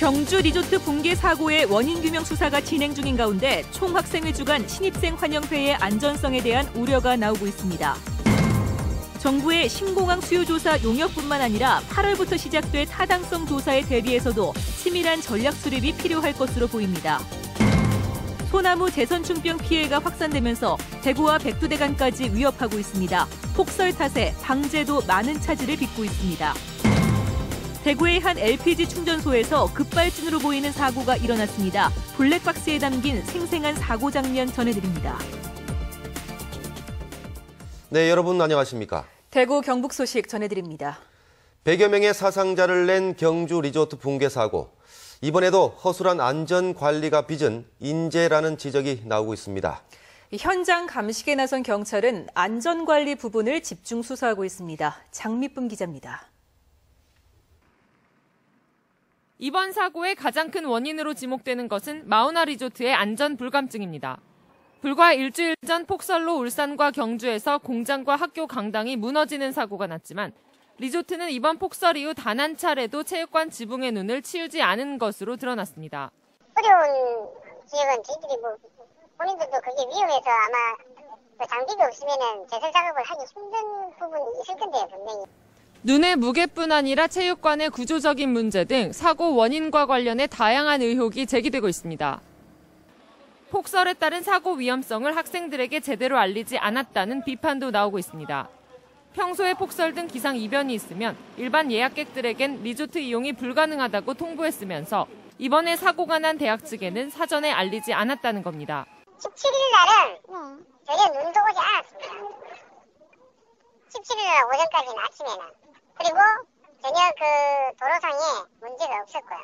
경주 리조트 붕괴 사고의 원인 규명 수사가 진행 중인 가운데 총학생회 주관 신입생 환영회의 안전성에 대한 우려가 나오고 있습니다. 정부의 신공항 수요조사 용역뿐만 아니라 8월부터 시작될 타당성 조사에 대비해서도 치밀한 전략 수립이 필요할 것으로 보입니다. 소나무 재선충병 피해가 확산되면서 대구와 백두대간까지 위협하고 있습니다. 폭설 탓에 방제도 많은 차질을 빚고 있습니다. 대구의 한 LPG 충전소에서 급발진으로 보이는 사고가 일어났습니다. 블랙박스에 담긴 생생한 사고 장면 전해드립니다. 네, 여러분 안녕하십니까? 대구 경북 소식 전해드립니다. 100여 명의 사상자를 낸 경주 리조트 붕괴 사고. 이번에도 허술한 안전관리가 빚은 인재라는 지적이 나오고 있습니다. 현장 감식에 나선 경찰은 안전관리 부분을 집중 수사하고 있습니다. 장미쁨 기자입니다. 이번 사고의 가장 큰 원인으로 지목되는 것은 마우나 리조트의 안전 불감증입니다. 불과 일주일 전 폭설로 울산과 경주에서 공장과 학교 강당이 무너지는 사고가 났지만 리조트는 이번 폭설 이후 단 한 차례도 체육관 지붕의 눈을 치우지 않은 것으로 드러났습니다. 어려운 지역은 저희들이 본인들도 그게 위험해서 아마 장비가 없으면 제설 작업을 하기 힘든 부분이 있을 건데요, 분명히. 눈의 무게뿐 아니라 체육관의 구조적인 문제 등 사고 원인과 관련해 다양한 의혹이 제기되고 있습니다. 폭설에 따른 사고 위험성을 학생들에게 제대로 알리지 않았다는 비판도 나오고 있습니다. 평소에 폭설 등 기상 이변이 있으면 일반 예약객들에겐 리조트 이용이 불가능하다고 통보했으면서 이번에 사고가 난 대학 측에는 사전에 알리지 않았다는 겁니다. 17일 날은 전혀 눈도 오지 않았습니다. 17일 날 오전까지는 아침에는. 그리고 전혀 도로상에 문제가 없었고요.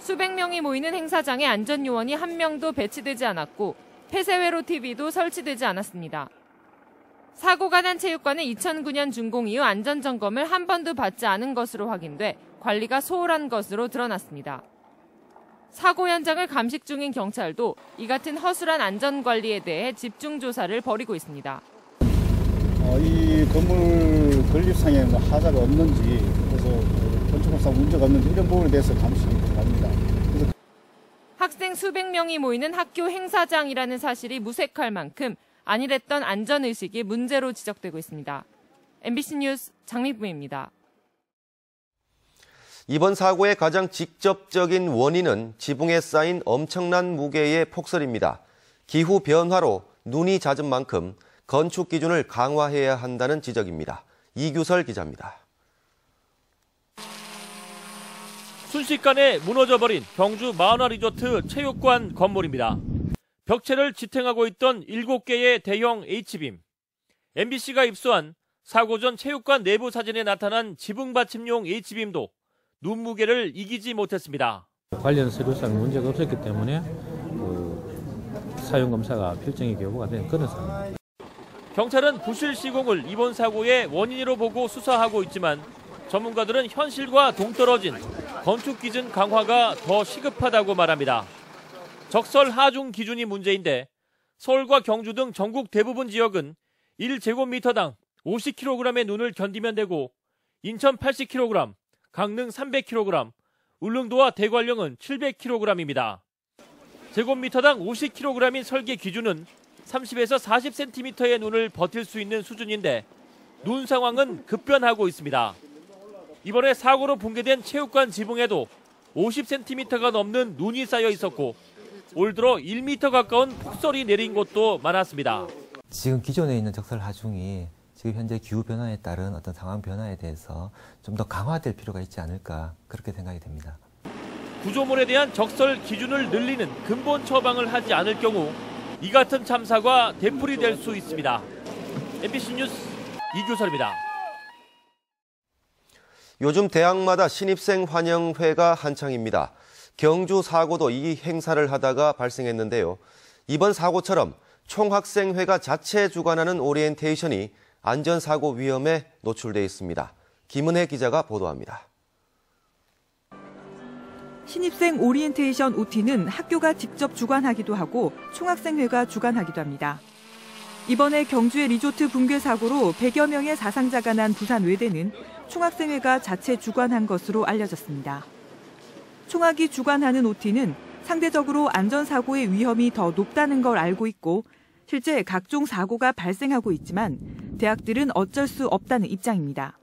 수백 명이 모이는 행사장에 안전요원이 한 명도 배치되지 않았고 폐쇄회로 TV도 설치되지 않았습니다. 사고가 난 체육관은 2009년 준공 이후 안전점검을 한 번도 받지 않은 것으로 확인돼 관리가 소홀한 것으로 드러났습니다. 사고 현장을 감식 중인 경찰도 이 같은 허술한 안전관리에 대해 집중 조사를 벌이고 있습니다. 이 건물 건립상에 하자가 없는지, 그래서 건축업상 문제가 없는지 이런 부분에 대해서 감식이 들어갑니다. 학생 수백 명이 모이는 학교 행사장이라는 사실이 무색할 만큼 안일했던 안전의식이 문제로 지적되고 있습니다. MBC 뉴스 장미쁨입니다. 이번 사고의 가장 직접적인 원인은 지붕에 쌓인 엄청난 무게의 폭설입니다. 기후 변화로 눈이 잦은 만큼 건축 기준을 강화해야 한다는 지적입니다. 이규설 기자입니다. 순식간에 무너져버린 경주 마우나 리조트 체육관 건물입니다. 벽체를 지탱하고 있던 7개의 대형 H빔. MBC가 입수한 사고 전 체육관 내부 사진에 나타난 지붕 받침용 H빔도 눈무게를 이기지 못했습니다. 관련 서류상 문제가 없었기 때문에 사용 검사가 필정이 교부가 된 그런 상황입니다. 경찰은 부실 시공을 이번 사고의 원인으로 보고 수사하고 있지만 전문가들은 현실과 동떨어진 건축 기준 강화가 더 시급하다고 말합니다. 적설 하중 기준이 문제인데 서울과 경주 등 전국 대부분 지역은 1제곱미터당 50kg의 눈을 견디면 되고 인천 80kg, 강릉 300kg, 울릉도와 대관령은 700kg입니다. 제곱미터당 50kg인 설계 기준은 30에서 40cm의 눈을 버틸 수 있는 수준인데 눈 상황은 급변하고 있습니다. 이번에 사고로 붕괴된 체육관 지붕에도 50cm가 넘는 눈이 쌓여 있었고 올 들어 1m 가까운 폭설이 내린 곳도 많았습니다. 지금 기존에 있는 적설 하중이 지금 현재 기후 변화에 따른 어떤 상황 변화에 대해서 좀 더 강화될 필요가 있지 않을까 그렇게 생각이 됩니다. 구조물에 대한 적설 기준을 늘리는 근본 처방을 하지 않을 경우 이 같은 참사가 되풀이될 수 있습니다. MBC 뉴스 이규설입니다. 요즘 대학마다 신입생 환영회가 한창입니다. 경주 사고도 이 행사를 하다가 발생했는데요. 이번 사고처럼 총학생회가 자체 주관하는 오리엔테이션이 안전사고 위험에 노출돼 있습니다. 김은혜 기자가 보도합니다. 신입생 오리엔테이션 OT는 학교가 직접 주관하기도 하고 총학생회가 주관하기도 합니다. 이번에 경주의 리조트 붕괴 사고로 100여 명의 사상자가 난 부산 외대는 총학생회가 자체 주관한 것으로 알려졌습니다. 총학이 주관하는 OT는 상대적으로 안전사고의 위험이 더 높다는 걸 알고 있고 실제 각종 사고가 발생하고 있지만 대학들은 어쩔 수 없다는 입장입니다.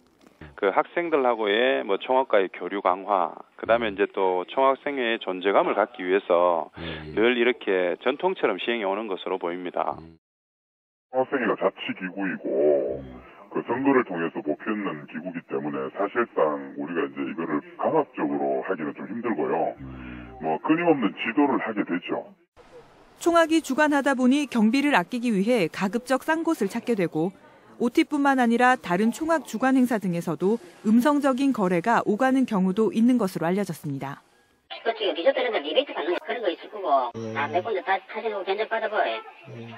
그 학생들하고의 총학과의 교류 강화, 그다음에 이제 또 총학생회의 존재감을 갖기 위해서 늘 이렇게 전통처럼 시행해 오는 것으로 보입니다. 총학생회가 자치기구이고 그 선거를 통해서 뽑히는 기구이기 때문에 사실상 우리가 이제 이거를 강압적으로 하기는 좀 힘들고요. 끊임없는 지도를 하게 되죠. 총학이 주관하다 보니 경비를 아끼기 위해 가급적 싼 곳을 찾게 되고 OT뿐만 아니라 다른 총학 주관 행사 등에서도 음성적인 거래가 오가는 경우도 있는 것으로 알려졌습니다. 그쪽에 리조트에서 리베이트 받는 그런 거 있을 거고 몇 군데 다 타시고 견적 받아봐.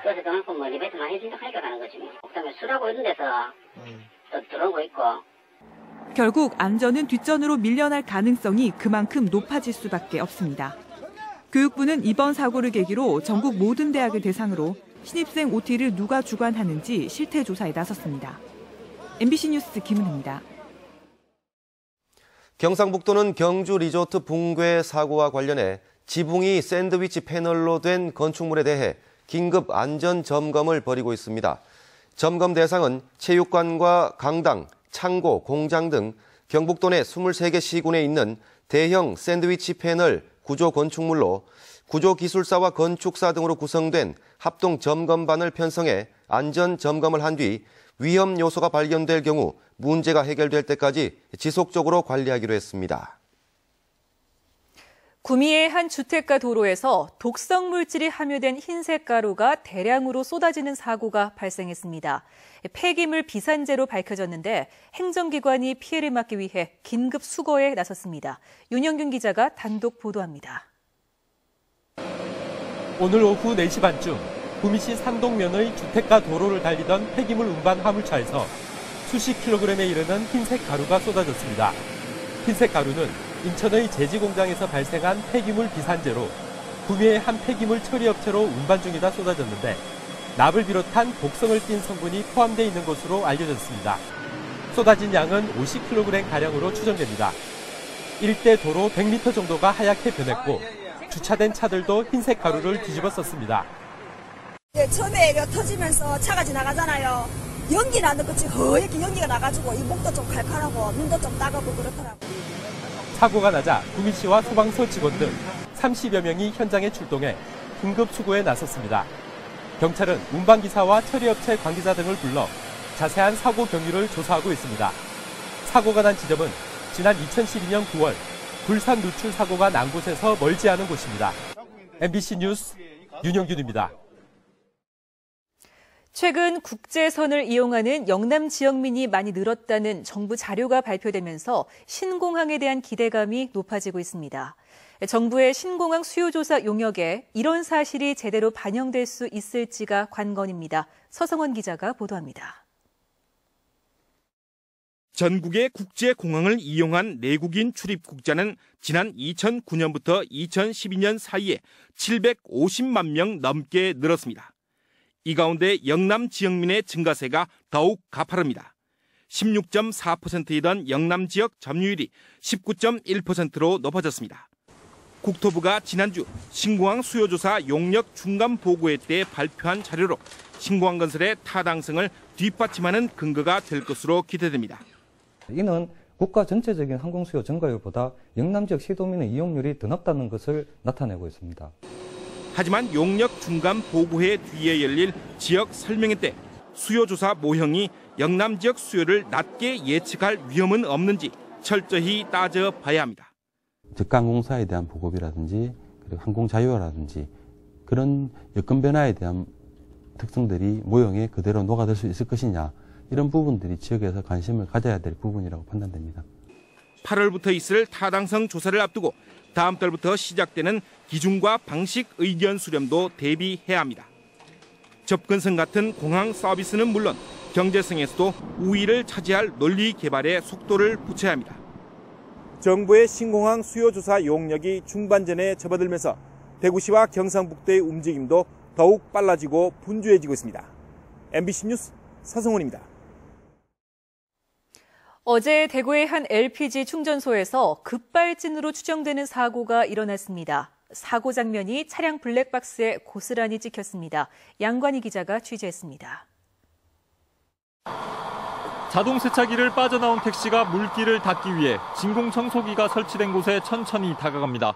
그래서 그만큼 리베이트 많이 해준다 하니까 가는 거지. 그다음에 술하고 이런 데서 또 들어온 거 있고. 결국 안전은 뒷전으로 밀려날 가능성이 그만큼 높아질 수밖에 없습니다. 교육부는 이번 사고를 계기로 전국 모든 대학을 대상으로 신입생 OT를 누가 주관하는지 실태 조사에 나섰습니다. MBC 뉴스 김은혜입니다. 경상북도는 경주 리조트 붕괴 사고와 관련해 지붕이 샌드위치 패널로 된 건축물에 대해 긴급 안전 점검을 벌이고 있습니다. 점검 대상은 체육관과 강당, 창고, 공장 등 경북도 내 23개 시군에 있는 대형 샌드위치 패널 구조 건축물로 구조기술사와 건축사 등으로 구성된 합동 점검반을 편성해 안전 점검을 한 뒤 위험 요소가 발견될 경우 문제가 해결될 때까지 지속적으로 관리하기로 했습니다. 구미의 한 주택가 도로에서 독성 물질이 함유된 흰색 가루가 대량으로 쏟아지는 사고가 발생했습니다. 폐기물 비산제로 밝혀졌는데 행정기관이 피해를 막기 위해 긴급 수거에 나섰습니다. 윤영균 기자가 단독 보도합니다. 오늘 오후 4시 반쯤 구미시 상동면의 주택가 도로를 달리던 폐기물 운반 화물차에서 수십 킬로그램에 이르는 흰색 가루가 쏟아졌습니다. 흰색 가루는 인천의 제지 공장에서 발생한 폐기물 비산제로 구미의 한 폐기물 처리업체로 운반 중이다 쏟아졌는데 납을 비롯한 독성을 띤 성분이 포함되어 있는 것으로 알려졌습니다. 쏟아진 양은 50kg가량으로 추정됩니다. 일대 도로 100m 정도가 하얗게 변했고 주차된 차들도 흰색 가루를 뒤집어 썼습니다. 처음에 터지면서 차가 지나가잖아요. 연기 나는 것이 허옇게 연기가 나가지고 이 목도 좀 칼칼하고 눈도 좀 따갑고 그렇더라고요. 사고가 나자 구미시와 소방서 직원 등 30여 명이 현장에 출동해 긴급 수거에 나섰습니다. 경찰은 운반기사와 처리업체 관계자 등을 불러 자세한 사고 경위를 조사하고 있습니다. 사고가 난 지점은 지난 2012년 9월 불산 누출 사고가 난 곳에서 멀지 않은 곳입니다. MBC 뉴스 윤영균입니다. 최근 국제선을 이용하는 영남 지역민이 많이 늘었다는 정부 자료가 발표되면서 신공항에 대한 기대감이 높아지고 있습니다. 정부의 신공항 수요조사 용역에 이런 사실이 제대로 반영될 수 있을지가 관건입니다. 서성원 기자가 보도합니다. 전국의 국제공항을 이용한 내국인 출입국자는 지난 2009년부터 2012년 사이에 750만 명 넘게 늘었습니다. 이 가운데 영남 지역민의 증가세가 더욱 가파릅니다. 16.4%이던 영남 지역 점유율이 19.1%로 높아졌습니다. 국토부가 지난주 신공항 수요조사 용역 중간 보고회 때 발표한 자료로 신공항 건설의 타당성을 뒷받침하는 근거가 될 것으로 기대됩니다. 이는 국가 전체적인 항공 수요 증가율보다 영남 지역 시도민의 이용률이 더 높다는 것을 나타내고 있습니다. 하지만 용역 중간 보고회 뒤에 열릴 지역 설명회 때 수요조사 모형이 영남 지역 수요를 낮게 예측할 위험은 없는지 철저히 따져봐야 합니다. 저가항공사에 대한 보급이라든지 그리고 항공 자유화라든지 그런 여건 변화에 대한 특성들이 모형에 그대로 녹아들 수 있을 것이냐, 이런 부분들이 지역에서 관심을 가져야 될 부분이라고 판단됩니다. 8월부터 있을 타당성 조사를 앞두고 다음 달부터 시작되는 기준과 방식 의견 수렴도 대비해야 합니다. 접근성 같은 공항 서비스는 물론 경제성에서도 우위를 차지할 논리 개발에 속도를 붙여야 합니다. 정부의 신공항 수요조사 용역이 중반전에 접어들면서 대구시와 경상북도의 움직임도 더욱 빨라지고 분주해지고 있습니다. MBC 뉴스 서성훈입니다. 어제 대구의 한 LPG 충전소에서 급발진으로 추정되는 사고가 일어났습니다. 사고 장면이 차량 블랙박스에 고스란히 찍혔습니다. 양관희 기자가 취재했습니다. 자동 세차기를 빠져나온 택시가 물길을 닦기 위해 진공 청소기가 설치된 곳에 천천히 다가갑니다.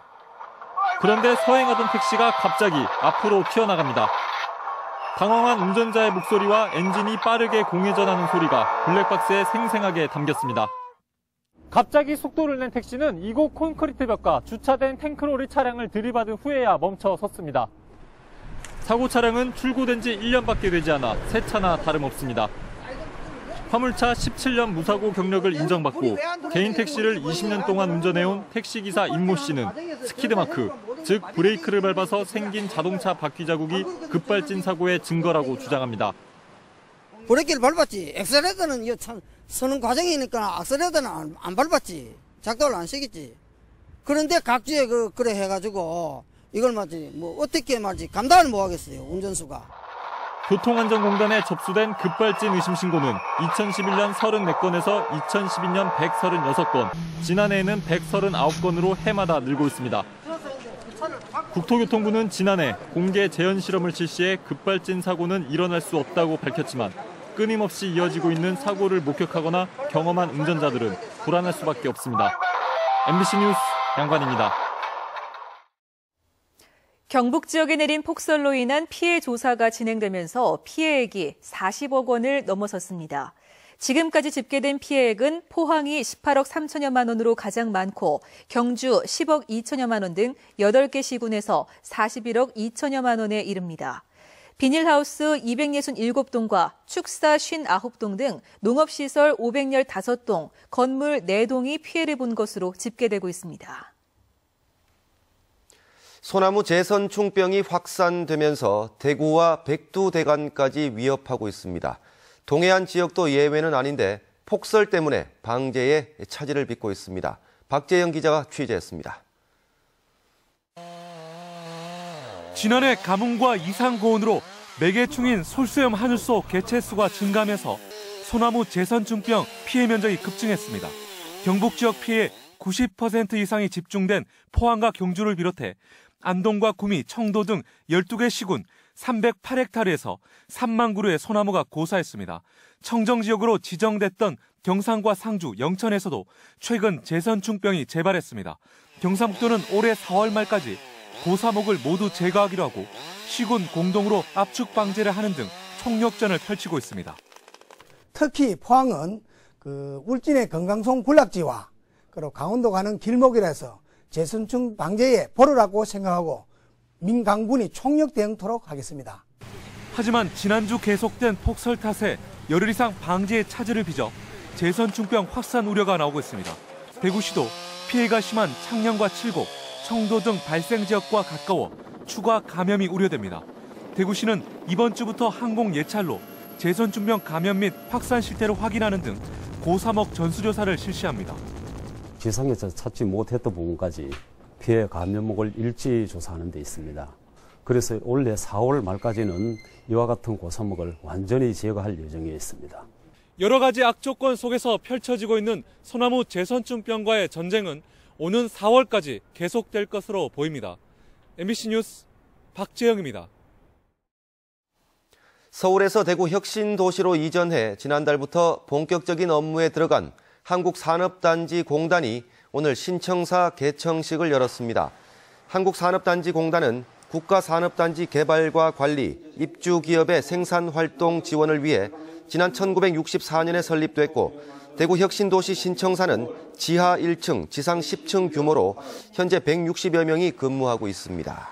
그런데 서행하던 택시가 갑자기 앞으로 튀어나갑니다. 당황한 운전자의 목소리와 엔진이 빠르게 공회전하는 소리가 블랙박스에 생생하게 담겼습니다. 갑자기 속도를 낸 택시는 이곳 콘크리트 벽과 주차된 탱크로리 차량을 들이받은 후에야 멈춰 섰습니다. 사고 차량은 출고된 지 1년밖에 되지 않아 새 차나 다름없습니다. 화물차 17년 무사고 경력을 인정받고 개인 택시를 20년 동안 운전해온 택시기사 임모 씨는 스키드마크, 즉 브레이크를 밟아서 생긴 자동차 바퀴 자국이 급발진 사고의 증거라고 주장합니다. 브레이크를 밟았지. 엑셀레터는 서는 과정이니까 엑셀레터는 안 밟았지. 작동을 안 시켰지. 그런데 각지에 그래 해가지고 이걸 어떻게 감당을 못 하겠어요, 운전수가. 교통안전공단에 접수된 급발진 의심 신고는 2011년 34건에서 2012년 136건, 지난해에는 139건으로 해마다 늘고 있습니다. 국토교통부는 지난해 공개 재현 실험을 실시해 급발진 사고는 일어날 수 없다고 밝혔지만 끊임없이 이어지고 있는 사고를 목격하거나 경험한 운전자들은 불안할 수밖에 없습니다. MBC 뉴스 양관입니다. 경북 지역에 내린 폭설로 인한 피해 조사가 진행되면서 피해액이 40억 원을 넘어섰습니다. 지금까지 집계된 피해액은 포항이 18억 3천여만 원으로 가장 많고 경주 10억 2천여만 원 등 8개 시군에서 41억 2천여만 원에 이릅니다. 비닐하우스 267동과 축사 59동 등 농업시설 515동, 건물 4동이 피해를 본 것으로 집계되고 있습니다. 소나무 제선충병이 확산되면서 대구와 백두대간까지 위협하고 있습니다. 동해안 지역도 예외는 아닌데 폭설 때문에 방제에 차질을 빚고 있습니다. 박재영 기자가 취재했습니다. 지난해 가뭄과 이상고온으로 매개충인 솔수염 하늘소 개체수가 증가하면서 소나무 제선충병 피해 면적이 급증했습니다. 경북 지역 피해 90% 이상이 집중된 포항과 경주를 비롯해 안동과 구미, 청도 등 12개 시군 308헥타르에서 3만 그루의 소나무가 고사했습니다. 청정 지역으로 지정됐던 경상과 상주, 영천에서도 최근 제선충병이 재발했습니다. 경상북도는 올해 4월 말까지 고사목을 모두 제거하기로 하고 시군 공동으로 압축 방제를 하는 등 총력전을 펼치고 있습니다. 특히 포항은 울진의 건강송 군락지와 그리고 강원도 가는 길목이라서 제선충 방제에 보루라고 생각하고 민강군이 총력 대응토록 하겠습니다. 하지만 지난주 계속된 폭설 탓에 열흘 이상 방제에 차질을 빚어 제선충병 확산 우려가 나오고 있습니다. 대구시도 피해가 심한 창녕과 칠곡, 청도 등 발생 지역과 가까워 추가 감염이 우려됩니다. 대구시는 이번 주부터 항공 예찰로 제선충병 감염 및 확산 실태를 확인하는 등 고사목 전수조사를 실시합니다. 지상에서 찾지 못했던 부분까지 피해 감염목을 일지 조사하는 데 있습니다. 그래서 올해 4월 말까지는 이와 같은 고사목을 완전히 제거할 예정에 있습니다. 여러 가지 악조건 속에서 펼쳐지고 있는 소나무 제선충병과의 전쟁은 오는 4월까지 계속될 것으로 보입니다. MBC 뉴스 박재영입니다. 서울에서 대구 혁신도시로 이전해 지난달부터 본격적인 업무에 들어간 한국산업단지공단이 오늘 신청사 개청식을 열었습니다. 한국산업단지공단은 국가산업단지 개발과 관리, 입주기업의 생산활동 지원을 위해 지난 1964년에 설립됐고 대구 혁신도시 신청사는 지하 1층, 지상 10층 규모로 현재 160여 명이 근무하고 있습니다.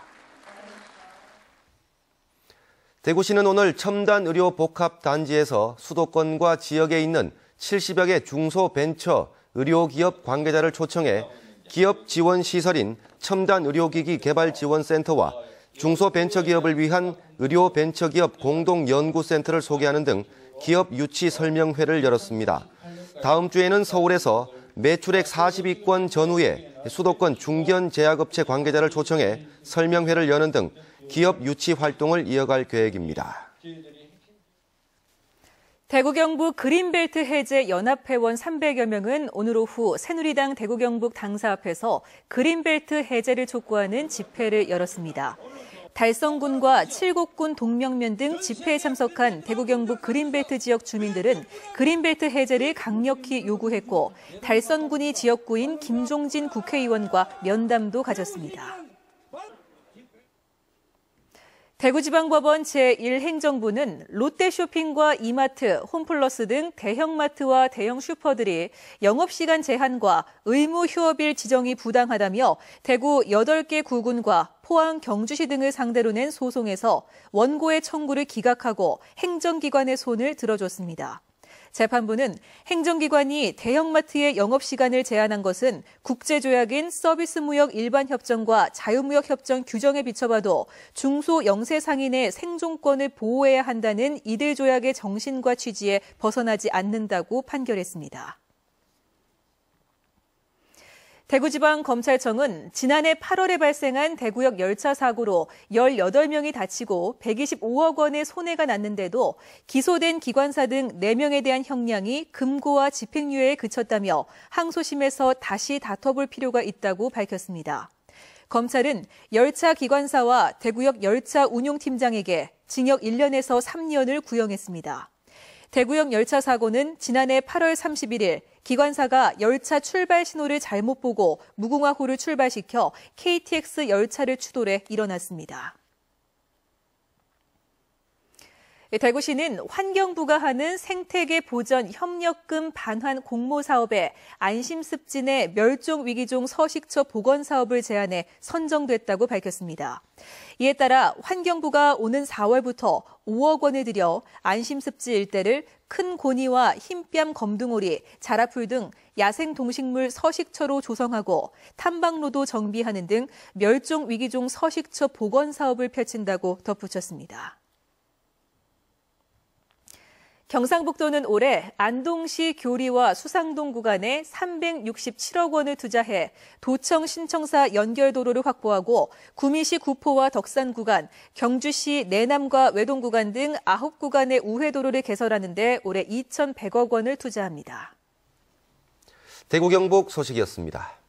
대구시는 오늘 첨단의료복합단지에서 수도권과 지역에 있는 70여 개 중소벤처 의료기업 관계자를 초청해 기업 지원 시설인 첨단의료기기 개발지원센터와 중소벤처기업을 위한 의료벤처기업 공동연구센터를 소개하는 등 기업 유치 설명회를 열었습니다. 다음 주에는 서울에서 매출액 40위권 전후의 수도권 중견 제약업체 관계자를 초청해 설명회를 여는 등 기업 유치 활동을 이어갈 계획입니다. 대구 경북 그린벨트 해제 연합회원 300여 명은 오늘 오후 새누리당 대구 경북 당사 앞에서 그린벨트 해제를 촉구하는 집회를 열었습니다. 달성군과 칠곡군 동명면 등 집회에 참석한 대구 경북 그린벨트 지역 주민들은 그린벨트 해제를 강력히 요구했고 달성군이 지역구인 김종진 국회의원과 면담도 가졌습니다. 대구지방법원 제1행정부는 롯데쇼핑과 이마트, 홈플러스 등 대형마트와 대형 슈퍼들이 영업시간 제한과 의무 휴업일 지정이 부당하다며 대구 8개 구군과 포항, 경주시 등을 상대로 낸 소송에서 원고의 청구를 기각하고 행정기관의 손을 들어줬습니다. 재판부는 행정기관이 대형마트의 영업시간을 제한한 것은 국제조약인 서비스무역 일반협정과 자유무역협정 규정에 비춰봐도 중소 영세상인의 생존권을 보호해야 한다는 이들 조약의 정신과 취지에 벗어나지 않는다고 판결했습니다. 대구지방검찰청은 지난해 8월에 발생한 대구역 열차 사고로 18명이 다치고 125억 원의 손해가 났는데도 기소된 기관사 등 4명에 대한 형량이 금고와 집행유예에 그쳤다며 항소심에서 다시 다퉈볼 필요가 있다고 밝혔습니다. 검찰은 열차 기관사와 대구역 열차 운용팀장에게 징역 1년에서 3년을 구형했습니다. 대구역 열차 사고는 지난해 8월 31일 기관사가 열차 출발 신호를 잘못 보고 무궁화호를 출발시켜 KTX 열차를 추돌해 일어났습니다. 대구시는 환경부가 하는 생태계 보전 협력금 반환 공모 사업에 안심습진의 멸종위기종 서식처 복원 사업을 제안해 선정됐다고 밝혔습니다. 이에 따라 환경부가 오는 4월부터 5억 원을 들여 안심습지 일대를 큰 고니와 흰뺨 검둥오리, 자라풀 등 야생동식물 서식처로 조성하고 탐방로도 정비하는 등 멸종위기종 서식처 복원 사업을 펼친다고 덧붙였습니다. 경상북도는 올해 안동시 교리와 수상동 구간에 367억 원을 투자해 도청 신청사 연결도로를 확보하고 구미시 구포와 덕산 구간, 경주시 내남과 외동 구간 등 9구간의 우회도로를 개설하는 데 올해 2,100억 원을 투자합니다. 대구 경북 소식이었습니다.